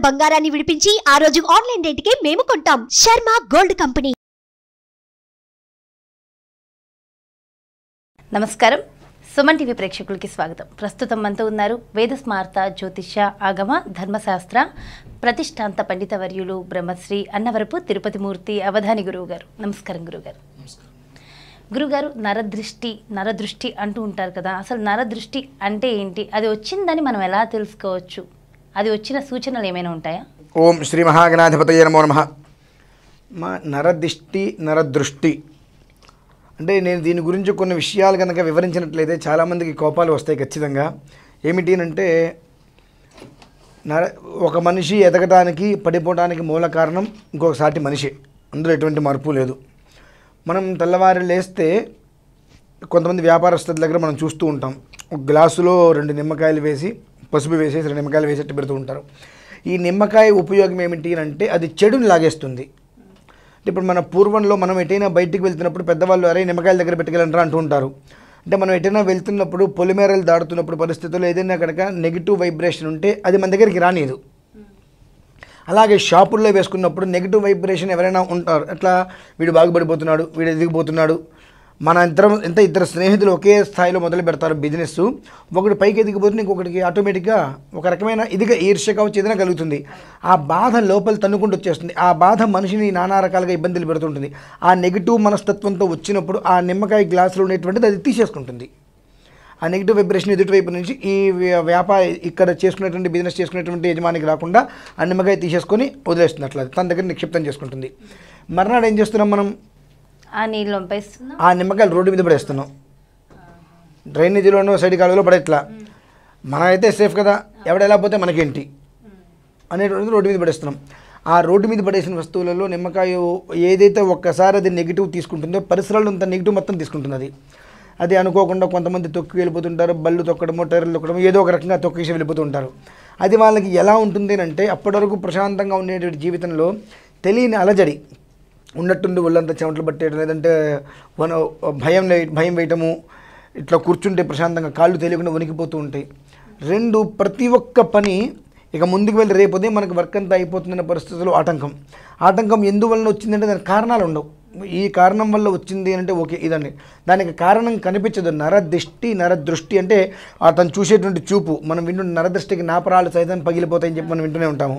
బంగారాన్ని విడిపించి ఆ రోజు ఆన్లైన్ రేటుకే మేము కొంటాం. Sharma gold company. నమస్కారం. సుమన్ టీవీ ప్రేక్షకులకి స్వాగతం. ప్రస్తుతం మనతో ఉన్నారు వేద స్మార్త జ్యోతిష ఆగమ ధర్మశాస్త్ర ప్రతిష్టాంత పండిత వర్యులు బ్రహ్మశ్రీ అన్నవరపు తిరుపతిమూర్తి అవధాని గురువు గారు. నమస్కారం గురుగారు. గురుగారు, నరదృష్టి అంటూ ఉంటారు కదా, అసలు నరదృష్టి అంటే ఏంటి? అది వచ్చిందని మనం ఎలా తెలుసుకోవచ్చు? అది వచ్చిన సూచనలు ఏమైనా ఉంటాయా? ఓం శ్రీ మహాగణాధిపతయే నమో నమః. నరదృష్టి అంటే నేను దీని గురించి కొన్ని విషయాలు కనుక వివరించినట్లయితే చాలామందికి కోపాలు వస్తాయి ఖచ్చితంగా. ఏమిటి అంటే ఒక మనిషి ఎదగడానికి పడిపోవడానికి మూల కారణం ఇంకొక సాటి మనిషి, అందులో ఎటువంటి మార్పు లేదు. మనం తెల్లవారు లేస్తే కొంతమంది వ్యాపారస్తుల దగ్గర మనం చూస్తూ ఉంటాం, ఒక గ్లాసులో 2 నిమ్మకాయలు వేసి పసుపు వేసేసి 2 నిమ్మకాయలు వేసేట్టు పెడుతూ ఉంటారు. ఈ నిమ్మకాయ ఉపయోగం ఏమిటి అంటే అది చెడుని లాగేస్తుంది. ఇప్పుడు మన పూర్వంలో మనం ఎటైనా బయటికి వెళ్తున్నప్పుడు పెద్దవాళ్ళు అరే నిమ్మకాయల దగ్గర పెట్టుకెళ్ళంటారా అంటూ ఉంటారు. అంటే మనం ఎటైనా వెళ్తున్నప్పుడు పొలిమేరలు దాడుతున్నప్పుడు పరిస్థితుల్లో ఏదైనా కనుక నెగిటివ్ వైబ్రేషన్ ఉంటే అది మన దగ్గరికి రానియదు. అలాగే షాపుల్లో వేసుకున్నప్పుడు నెగిటివ్ వైబ్రేషన్ ఎవరైనా ఉంటారు, అట్లా వీడు బాగుపడిపోతున్నాడు, వీడు ఎదిగిపోతున్నాడు. మన ఇద్దరు స్నేహితులు ఒకే స్థాయిలో మొదలు పెడతారు బిజినెస్, ఒకటి పైకి ఎదిగిపోతుంది, ఇంకొకటికి ఆటోమేటిక్గా ఒక రకమైన ఇదిగా ఈర్ష్య కావచ్చు ఏదైనా కలుగుతుంది. ఆ బాధ లోపల తన్నుకుంటూ వచ్చేస్తుంది. ఆ బాధ మనిషిని నానా రకాలుగా ఇబ్బందులు పెడుతుంటుంది. ఆ నెగిటివ్ మనస్తత్వంతో వచ్చినప్పుడు ఆ నిమ్మకాయ గ్లాసులో ఉండేటువంటిది అది తీసేసుకుంటుంది. ఆ నెగిటివ్ వైబ్రేషన్ ఎదుటి వైపు నుంచి ఈ ఇక్కడ చేసుకునేటువంటి బిజినెస్ చేసుకునేటువంటి యజమానికి రాకుండా ఆ నిమ్మకాయ తీసేసుకొని వదిలేస్తుంది. అట్లా తన దగ్గర నిక్షిప్తం చేసుకుంటుంది. మర్నాడు ఏం చేస్తున్నాం మనం? ఆ నిమ్మకాయలు రోడ్డు మీద పడేస్తున్నాం, డ్రైనేజీలోనో సైడ్ కాలువలో పడేట్లా. మనమైతే సేఫ్ కదా, ఎవడెలా పోతే మనకేంటి అనేటువంటిది రోడ్డు మీద పడేస్తున్నాం. ఆ రోడ్డు మీద పడేసిన వస్తువులలో నిమ్మకాయ ఏదైతే ఒక్కసారి అది నెగిటివ్ తీసుకుంటుందో పరిసరాలు అంత నెగిటివ్ మొత్తం తీసుకుంటుంది. అది అనుకోకుండా కొంతమంది తొక్కి వెళ్ళిపోతుంటారు, బళ్ళు తొక్కడమో టైర్లు తొక్కడమో ఏదో ఒక రకంగా తొక్కేసి వెళ్ళిపోతూ ఉంటారు. అది వాళ్ళకి ఎలా ఉంటుంది అంటే అప్పటి వరకు ప్రశాంతంగా ఉండేటువంటి జీవితంలో తెలియని అలజడి ఉన్నట్టుండి ఒళ్ళంతా చెమటలు పట్టేయడం, లేదంటే భయం వేయటము, ఇట్లా కూర్చుంటే ప్రశాంతంగా కాళ్ళు తెలియకుండా వణికిపోతూ ఉంటాయి. ప్రతి ఒక్క పని ఇక ముందుకు వెళ్ళి రేపొదే మనకు వర్క్ అంతా అయిపోతుందన్న పరిస్థితుల్లో ఆటంకం ఎందువలన వచ్చిందంటే దానికి కారణాలు ఉండవు. ఈ కారణం వల్ల వచ్చింది అంటే ఓకే ఇదండి, దానికి కారణం కనిపించదు. నరదృష్టి అంటే అతను చూసేటువంటి చూపు. మనం వింటున్న నరదృష్టికి నాపరాలు సైతం పగిలిపోతాయని చెప్పి మనం వింటూనే ఉంటాము.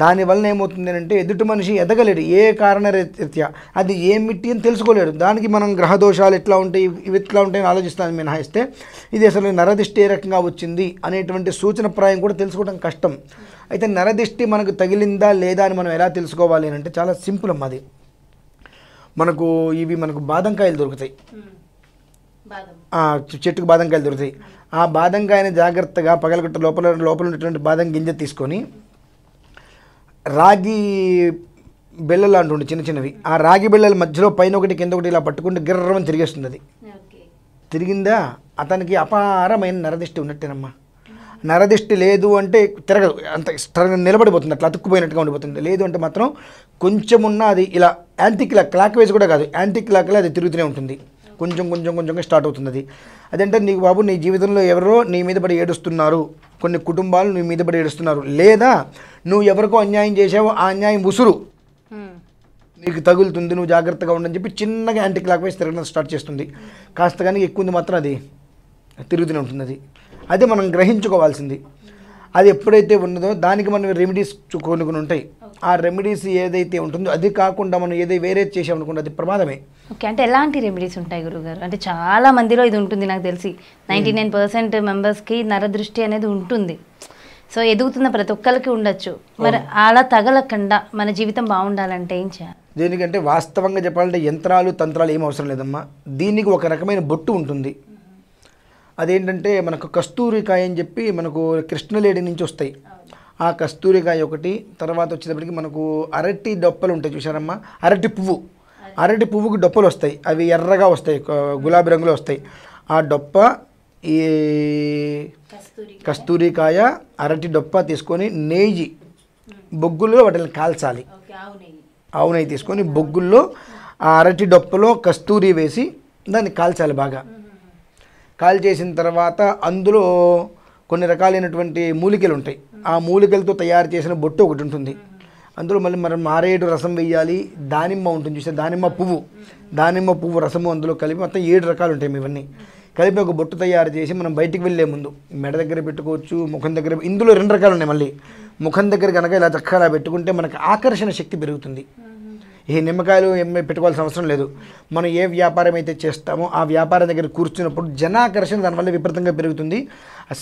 దానివల్ల ఏమవుతుంది అంటే ఎదుటి మనిషి ఎదగలేడు ఏ కారణరీత్యా. అది ఏమిటి అని తెలుసుకోలేడు. దానికి మనం గ్రహదోషాలు ఎట్లా ఉంటాయి ఇవి ఎట్లా ఉంటాయని ఆలోచిస్తాను మినహాయిస్తే ఇది అసలు నరదిష్టి ఏ రకంగా వచ్చింది అనేటువంటి సూచనప్రాయం కూడా తెలుసుకోవడం కష్టం. అయితే నరదిష్టి మనకు తగిలిందా లేదా అని మనం ఎలా తెలుసుకోవాలి అని అంటే చాలా సింపుల్ అమ్మ. అది మనకు బాదంకాయలు దొరుకుతాయి, చెట్టుకు బాదంకాయలు దొరుకుతాయి. ఆ బాదంకాయని జాగ్రత్తగా పగలగొట్ట లోపల ఉన్నటువంటి బాదం గింజ తీసుకొని రాగి బెల్లలు అంటుండే చిన్నవి, ఆ రాగి బెల్లల మధ్యలో పైన ఒకటి కింద ఒకటి ఇలా పట్టుకుంటే గిర్రమని తిరిగేస్తుంది. అది తిరిగిందా అతనికి అపారమైన నరదిష్టి ఉన్నట్టేనమ్మా. నరదిష్టి లేదు అంటే తిరగదు, అంత నిలబడిపోతుంది, అట్లా అతుక్కుపోయినట్టుగా ఉండిపోతుంది. లేదు అంటే మాత్రం కొంచెం ఉన్న అది ఇలా యాంటీ క్లాక్ వైజ్ కూడా కాదు, యాంటీ క్లాక్లో అది తిరుగుతూనే ఉంటుంది. కొంచెంగా స్టార్ట్ అవుతుంది. అది అదంటే నీకు బాబు నీ జీవితంలో ఎవరో నీ మీద పడి ఏడుస్తున్నారు, కొన్ని కుటుంబాలు నీ మీద పడి ఏడుస్తున్నారు, లేదా నువ్వు ఎవరికో అన్యాయం చేసావో ఆ అన్యాయం ఉసురు నీకు తగులుతుంది, నువ్వు జాగ్రత్తగా ఉండని చెప్పి చిన్నగా యాంటీ క్లాక్ వైజ్ తిరగడం స్టార్ట్ చేస్తుంది. కాస్త కానీ ఎక్కువ ఉంది మాత్రం అది తిరుగుతూనే ఉంటుంది. అది మనం గ్రహించుకోవాల్సింది. అది ఎప్పుడైతే ఉన్నదో దానికి మనం రెమెడీస్ కొన్ని ఉంటాయి. ఆ రెమెడీస్ ఏదైతే ఉంటుందో అది కాకుండా మనం వేరే చేసామనుకుంటే అది ప్రమాదమే. ఓకే, అంటే ఎలాంటి రెమెడీస్ ఉంటాయి గురుగారు? అంటే చాలా మందిలో ఇది ఉంటుంది, నాకు తెలిసి 99% మెంబర్స్కి నరదృష్టి అనేది ఉంటుంది. సో ఎదుగుతున్న ప్రతి ఒక్కరికి ఉండొచ్చు. మరి అలా తగలకుండా మన జీవితం బాగుండాలంటే ఏం చేయాలి? దీనికంటే వాస్తవంగా చెప్పాలంటే యంత్రాలు తంత్రాలు ఏం అవసరం లేదమ్మా. దీనికి ఒక రకమైన బొట్టు ఉంటుంది. అదేంటంటే మనకు కస్తూరికాయ అని చెప్పి మనకు కృష్ణలేడి నుంచి వస్తాయి. ఆ కస్తూరికాయ ఒకటి, తర్వాత వచ్చేటప్పటికి మనకు అరటి డొప్పలు ఉంటాయి చూసారమ్మా, అరటి పువ్వుకి డొప్పలు వస్తాయి, అవి ఎర్రగా వస్తాయి, గులాబీ రంగులో వస్తాయి. ఆ డొప్ప, ఈ కస్తూరికాయ, అరటి డొప్ప తీసుకొని నెయ్యి బొగ్గుల్లో వాటిని కాల్చాలి. ఆవు నెయ్యి తీసుకొని బొగ్గుల్లో ఆ అరటి డొప్పలో కస్తూరి వేసి దాన్ని కాల్చాలి బాగా. కాల్ చేసిన తర్వాత అందులో కొన్ని రకాలైనటువంటి మూలికలు ఉంటాయి. ఆ మూలికలతో తయారు చేసిన బొట్టు ఒకటి ఉంటుంది. అందులో మళ్ళీ మనం మారేడు రసం వేయాలి. దానిమ్మ ఉంటుంది చూస్తే దానిమ్మ పువ్వు రసము అందులో కలిపి మొత్తం 7 రకాలు ఉంటాయి. ఇవన్నీ కలిపి ఒక బొట్టు తయారు చేసి మనం బయటికి వెళ్ళే ముందు మెడ దగ్గర పెట్టుకోవచ్చు, ముఖం దగ్గర. ఇందులో 2 రకాలు ఉన్నాయి. మళ్ళీ ముఖం దగ్గర కనుక ఇలా చక్కగా పెట్టుకుంటే మనకు ఆకర్షణ శక్తి పెరుగుతుంది. ఈ నిమ్మకాయలు పెట్టుకోవాల్సిన అవసరం లేదు. మనం ఏ వ్యాపారం అయితే చేస్తామో ఆ వ్యాపారం దగ్గర కూర్చున్నప్పుడు జనాకర్షణ దానివల్ల విపరీతంగా పెరుగుతుంది.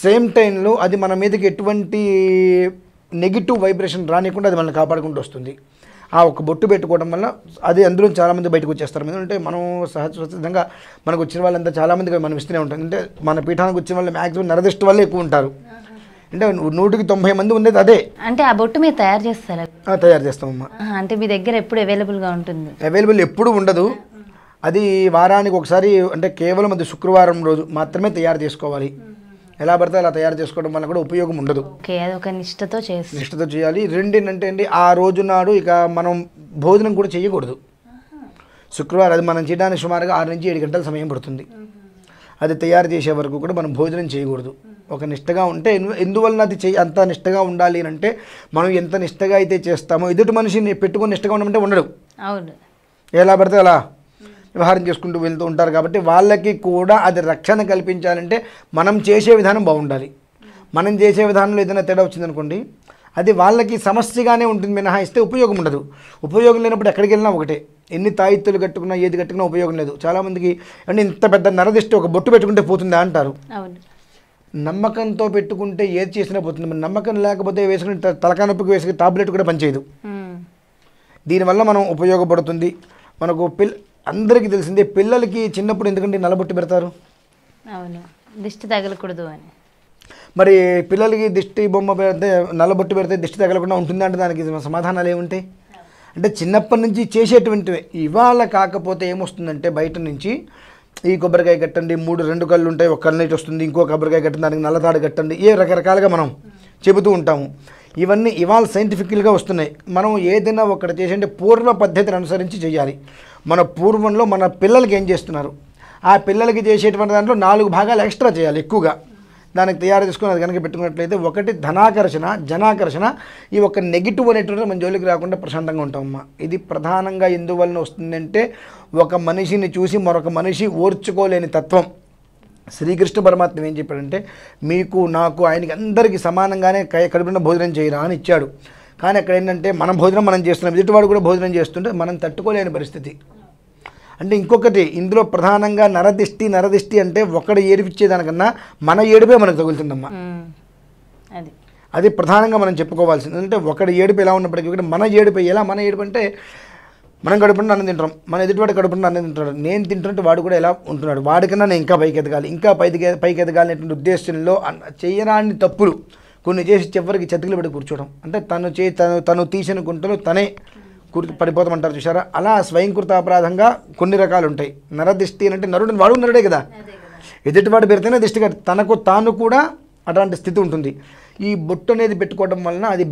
సేమ్ టైంలో అది మన మీదకి ఎటువంటి నెగిటివ్ వైబ్రేషన్ రానికుండా అది మనల్ని కాపాడుకుంటూ వస్తుంది. ఆ ఒక బొట్టు పెట్టుకోవడం వల్ల అది అందులో చాలామంది బయటకు వచ్చేస్తారు. ఎందుకంటే మనం సహజంగా మనకు వచ్చిన వాళ్ళంతా చాలామందికి మనం ఇస్తూనే ఉంటాం. అంటే మన పీఠానికి వచ్చిన వాళ్ళు మ్యాక్సిమం నరదృష్టి వల్లే ఎక్కువ ఉంటారు. అంటే 100కి 90 మంది ఉండేది అదే. అంటే ఆ బొట్టు మీరు తయారు చేస్తారా? తయారు చేస్తామమ్మా. అంటే మీ దగ్గర ఎప్పుడు అవైలబుల్గా ఉంటుంది? అవైలబుల్ ఎప్పుడు ఉండదు. అది వారానికి ఒకసారి, అంటే కేవలం అది శుక్రవారం రోజు మాత్రమే తయారు చేసుకోవాలి. ఎలా పడితే అలా తయారు చేసుకోవడం వల్ల కూడా ఉపయోగం ఉండదు. అదొక నిష్ఠతో చేయాలి. 2 ఏంటంటే అండి, ఆ రోజు నాడు ఇక మనం భోజనం కూడా చేయకూడదు. శుక్రవారం అది మనం చేయడానికి సుమారుగా 6 నుంచి 7 గంటల సమయం పడుతుంది. అది తయారు చేసే వరకు కూడా మనం భోజనం చేయకూడదు. ఒక నిష్టగా ఉంటే ఎందువలన అది అంత నిష్టగా ఉండాలి అంటే మనం ఎంత నిష్టగా అయితే చేస్తామో ఎదుటి మనిషిని పెట్టుకొని నిష్టగా ఉండమంటే ఉండడు. అవును, ఎలా పడితే అలా వ్యవహారం చేసుకుంటూ వెళ్తూ ఉంటారు. కాబట్టి వాళ్ళకి కూడా అది రక్షణ కల్పించాలంటే మనం చేసే విధానం బాగుండాలి. మనం చేసే విధానంలో ఏదైనా తేడా వచ్చిందనుకోండి, అది వాళ్ళకి సమస్యగానే ఉంటుంది, మినహాయిస్తే ఉపయోగం ఉండదు. ఉపయోగం లేనప్పుడు ఎక్కడికి వెళ్ళినా ఒకటే. ఎన్ని తాయిత్తులు కట్టుకున్నా ఏది కట్టుకున్నా ఉపయోగం లేదు. చాలామందికి అంటే ఇంత పెద్ద నరదిష్టి ఒక బొట్టు పెట్టుకుంటే పోతుందా అంటారు. నమ్మకంతో పెట్టుకుంటే ఏది చేసినా పోతుంది. మరి నమ్మకం లేకపోతే వేసుకుని తలకాయ నొప్పికి వేసుకుని టాబ్లెట్ కూడా పనిచేయదు. దీనివల్ల మనం ఉపయోగపడుతుంది. మనకు అందరికీ తెలిసిందే, పిల్లలకి చిన్నప్పుడు ఎందుకంటే నల్లబొట్టు పెడతారు. అవును, దిష్టి తగలకూడదు అని. మరి పిల్లలకి దిష్టి బొమ్మ పెడితే నల్లబొట్టు పెడితే దిష్టి తగలకుండా ఉంటుందా అంటే దానికి సమాధానాలు ఏముంటాయి? అంటే చిన్నప్పటి నుంచి చేసేటువంటివే. ఇవాళ కాకపోతే ఏమొస్తుందంటే బయట నుంచి ఈ కొబ్బరికాయ కట్టండి, 2 కళ్ళు ఉంటాయి, ఒక కళ్ళు నీటి వస్తుంది, ఇంకో కొబ్బరికాయ కట్టండి, దానికి నల్లతాడు కట్టండి, రకరకాలుగా మనం చెబుతూ ఉంటాము. ఇవన్నీ ఇవాళ సైంటిఫికల్గా వస్తున్నాయి. మనం ఏదైనా ఒకటి చేసంటే పూర్వ పద్ధతిని అనుసరించి చేయాలి. మన పూర్వంలో మన పిల్లలకి ఏం చేస్తున్నారు, ఆ పిల్లలకి చేసేటువంటి దాంట్లో 4 భాగాలు ఎక్స్ట్రా చేయాలి ఎక్కువగా. దానికి తయారు చేసుకుని అది కనుక పెట్టుకున్నట్లయితే ఒకటి ధనాకర్షణ, జనాకర్షణ, ఈ ఒక నెగిటివ్ అనేటువంటి మన జోలికి రాకుండా ప్రశాంతంగా ఉంటామమ్మా. ఇది ప్రధానంగా ఎందువలన వస్తుందంటే ఒక మనిషిని చూసి మరొక మనిషి ఓర్చుకోలేని తత్వం. శ్రీకృష్ణ పరమాత్మ ఏం చెప్పాడంటే మీకు నాకు ఆయనకి అందరికీ సమానంగానే కడుపున భోజనం చేయరా అని ఇచ్చాడు. కానీ అక్కడ ఏంటంటే మన భోజనం మనం చేస్తున్నాం, ఎదుటివాడు కూడా భోజనం చేస్తుంటే మనం తట్టుకోలేని పరిస్థితి. అంటే ఇంకొకటి ఇందులో ప్రధానంగా నరదిష్టి అంటే ఒకడు ఏడిపించేదానికన్నా మన ఏడుపే మనకు తగులుతుందమ్మా. అది ప్రధానంగా మనం చెప్పుకోవాల్సింది. అంటే ఒకటి ఏడుపు ఎలా ఉన్నప్పటికీ కూడా మన ఏడుపు ఎలా, మన ఏడుపు అంటే మనం కడుపున అన్నం తింటాం, మన ఎదుటివాడు కడుపున అన్నం తింటాడు. నేను తింటుంటే వాడు కూడా ఎలా ఉంటున్నాడు, వాడికన్నా నేను ఇంకా పైకి ఎదగాలి, ఇంకా పైకి ఎదగాలి అనేటువంటి ఉద్దేశంలో చేయరాని తప్పులు కొన్ని చేసి చివరికి చతికిలు పెట్టి కూర్చోవడం. అంటే తను తీసిన గుంటలో తనే పడిపోతామంటారు చూసారా, అలా స్వయంకృత అపరాధంగా కొన్ని రకాలు ఉంటాయి. నరదిష్టి అంటే వాడు నరుడే కదా, ఎదుటివాడు పెడితేనే దిష్టి కట్టి తనకు తాను కూడా అటువంటి స్థితి ఉంటుంది. ఈ బొట్టు అనేది పెట్టుకోవడం వలన అది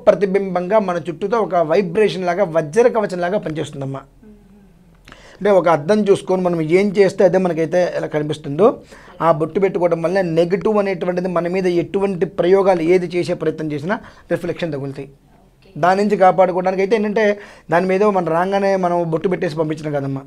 ప్రతిబింబంగా మన చుట్టూతో ఒక వైబ్రేషన్ లాగా, వజ్ర కవచం లాగా పనిచేస్తుందమ్మా. అంటే ఒక అద్దం చూసుకొని మనం ఏం చేస్తే అదే మనకైతే ఎలా కనిపిస్తుందో, ఆ బొట్టు పెట్టుకోవడం వల్ల నెగిటివ్ అనేటువంటిది మన మీద ఎటువంటి ప్రయోగాలు ఏది చేసే ప్రయత్నం చేసినా రిఫ్లెక్షన్ తగులుతాయి. దాని నుంచి కాపాడుకోవడానికి అయితే ఏంటంటే దాని మీద మనం రాగానే మనం బొట్టు పెట్టేసి పంపించడం కదమ్మా.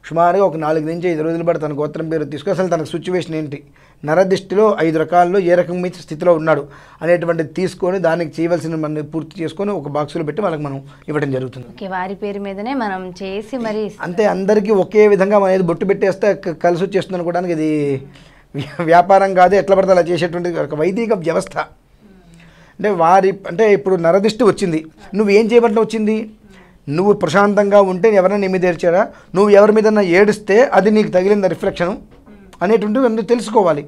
సుమారుగా ఒక 4 నుంచి 5 రోజుల పాటు తన గోత్రం పేరు తీసుకుని అసలు తనకు సిచ్యువేషన్ ఏంటి, నరదిష్టిలో 5 రకాల్లో ఏ రకమైన స్థితిలో ఉన్నాడు అనేటువంటిది తీసుకొని దానికి చేయవలసిన మనం పూర్తి చేసుకొని ఒక బాక్సులో పెట్టి వాళ్ళకి మనం ఇవ్వడం జరుగుతుంది. వారి పేరు మీదనే మనం చేసి మరి అంతే అందరికీ ఒకే విధంగా మనం ఏది బొట్టు పెట్టేస్తే కలిసి వచ్చేస్తుంది అనుకోవడానికి ఇది వ్యాపారం కాదు, ఎట్లా పడితే అలా చేసేటువంటి ఒక వైదిక వ్యవస్థ. అంటే ఇప్పుడు నరదిష్టి వచ్చింది, నువ్వేం చేయబట్ల వచ్చింది, నువ్వు ప్రశాంతంగా ఉంటే ఎవరైనా నీ మీద ఏడ్చారా, నువ్వు ఎవరి మీద ఏడిస్తే అది నీకు తగిలింది రిఫ్లెక్షన్ అనేటువంటివి అందరూ తెలుసుకోవాలి.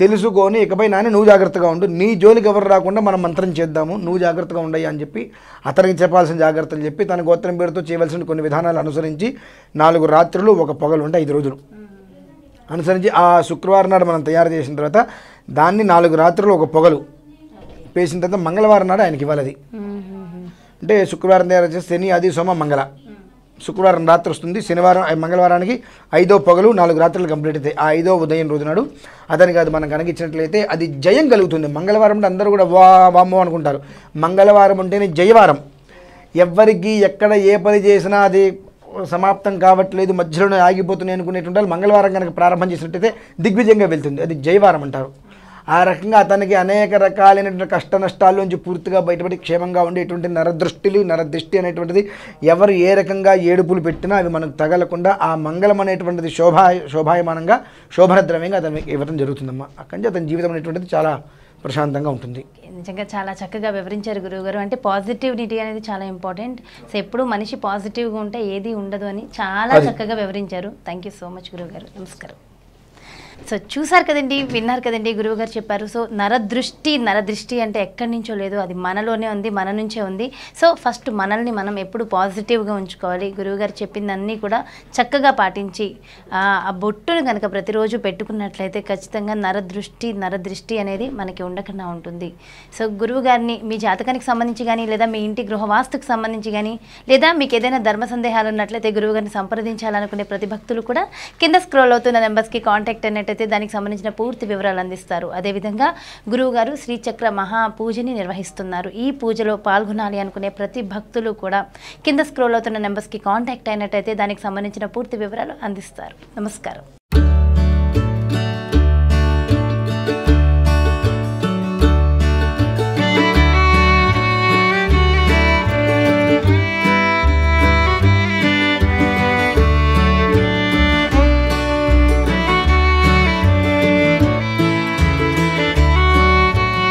తెలుసుకొని ఇకపై నువ్వు జాగ్రత్తగా ఉండు, నీ జోలికి ఎవరు రాకుండా మనం మంత్రం చేద్దాము, నువ్వు జాగ్రత్తగా ఉండయ్యా అని చెప్పి అతనికి చెప్పాల్సిన జాగ్రత్తలు చెప్పి తన గోత్రం పేరుతో చేయవలసిన కొన్ని విధానాలు అనుసరించి 4 రాత్రులు ఒక పొగలు ఉంటే 5 రోజులు అనుసరించి ఆ శుక్రవారం నాడు మనం తయారు చేసిన తర్వాత దాన్ని 4 రాత్రులు ఒక పొగలు పేసిన తర్వాత మంగళవారం నాడు ఆయనకి ఇవ్వాలి. అది అంటే శుక్రవారం తయారు చేసి శని, ఆది, సోమ, మంగళ శుక్రవారం రాత్రి వస్తుంది, మంగళవారానికి 5వ పగలు 4 రాత్రులు కంప్లీట్ అవుతాయి. ఆ 5వ ఉదయం రోజు నాడు అతనికి అది మనం కనిగించినట్లయితే అది జయం కలుగుతుంది. మంగళవారం అంటే అందరూ కూడా వామ్మో అనుకుంటారు. మంగళవారం అంటేనే జయవారం. ఎవ్వరికి ఎక్కడ ఏ పని చేసినా అది సమాప్తం కావట్లేదు, మధ్యలోనే ఆగిపోతున్నాయి అనుకునేటువంటి మంగళవారం కనుక ప్రారంభం చేసినట్టయితే దిగ్విజయంగా వెళ్తుంది. అది జయవారం అంటారు. ఆ రకంగా అతనికి అనేక రకాలైనటువంటి కష్ట నష్టాల నుంచి పూర్తిగా బయటపడి క్షేమంగా ఉండేటువంటి నరదృష్టి అనేటువంటిది ఎవరు ఏ రకంగా ఏడుపులు పెట్టినా అవి మనకు తగలకుండా ఆ మంగళం అనేటువంటిది శోభాయమానంగా శోభనద్రవ్యంగా అతనికి ఇవ్వడం జరుగుతుందమ్మా. అక్కడి నుంచి అతని జీవితం అనేటువంటిది చాలా ప్రశాంతంగా ఉంటుంది. నిజంగా చాలా చక్కగా వివరించారు గురువుగారు. అంటే పాజిటివిటీ అనేది చాలా ఇంపార్టెంట్. సో ఎప్పుడు మనిషి పాజిటివ్గా ఉంటే ఏది ఉండదు అని చాలా చక్కగా వివరించారు. థ్యాంక్ యూ సో మచ్ గురువుగారు. నమస్కారం. సో చూసారు కదండి, విన్నారు కదండి, గురువుగారు చెప్పారు. సో నరదృష్టి అంటే ఎక్కడి నుంచో లేదు, అది మనలోనే ఉంది, మన నుంచే ఉంది. సో ఫస్ట్ మనల్ని మనం ఎప్పుడు పాజిటివ్గా ఉంచుకోవాలి. గురువుగారు చెప్పిందన్నీ కూడా చక్కగా పాటించి ఆ బొట్టును కనుక ప్రతిరోజు పెట్టుకున్నట్లయితే ఖచ్చితంగా నరదృష్టి అనేది మనకి ఉండకుండా ఉంటుంది. సో గురువుగారిని మీ జాతకానికి సంబంధించి కానీ, లేదా మీ ఇంటి గృహవాస్తుకు సంబంధించి కానీ, లేదా మీకు ఏదైనా ధర్మ సందేహాలు ఉన్నట్లయితే గురువుగారిని సంప్రదించాలనుకునే ప్రతి భక్తులు కూడా కింద స్క్రోల్ అవుతున్న నెంబర్స్కి కాంటాక్ట్ అయినట్టయితే దానికి సంబంధించిన పూర్తి వివరాలు అందిస్తారు. అదేవిధంగా గురువుగారు శ్రీచక్ర మహాపూజని నిర్వహిస్తున్నారు. ఈ పూజలో పాల్గొనాలి అనుకునే ప్రతి భక్తులు కూడా కింద స్క్రోల్ అవుతున్న నెంబర్స్కి కాంటాక్ట్ అయినట్టయితే దానికి సంబంధించిన పూర్తి వివరాలు అందిస్తారు. నమస్కారం.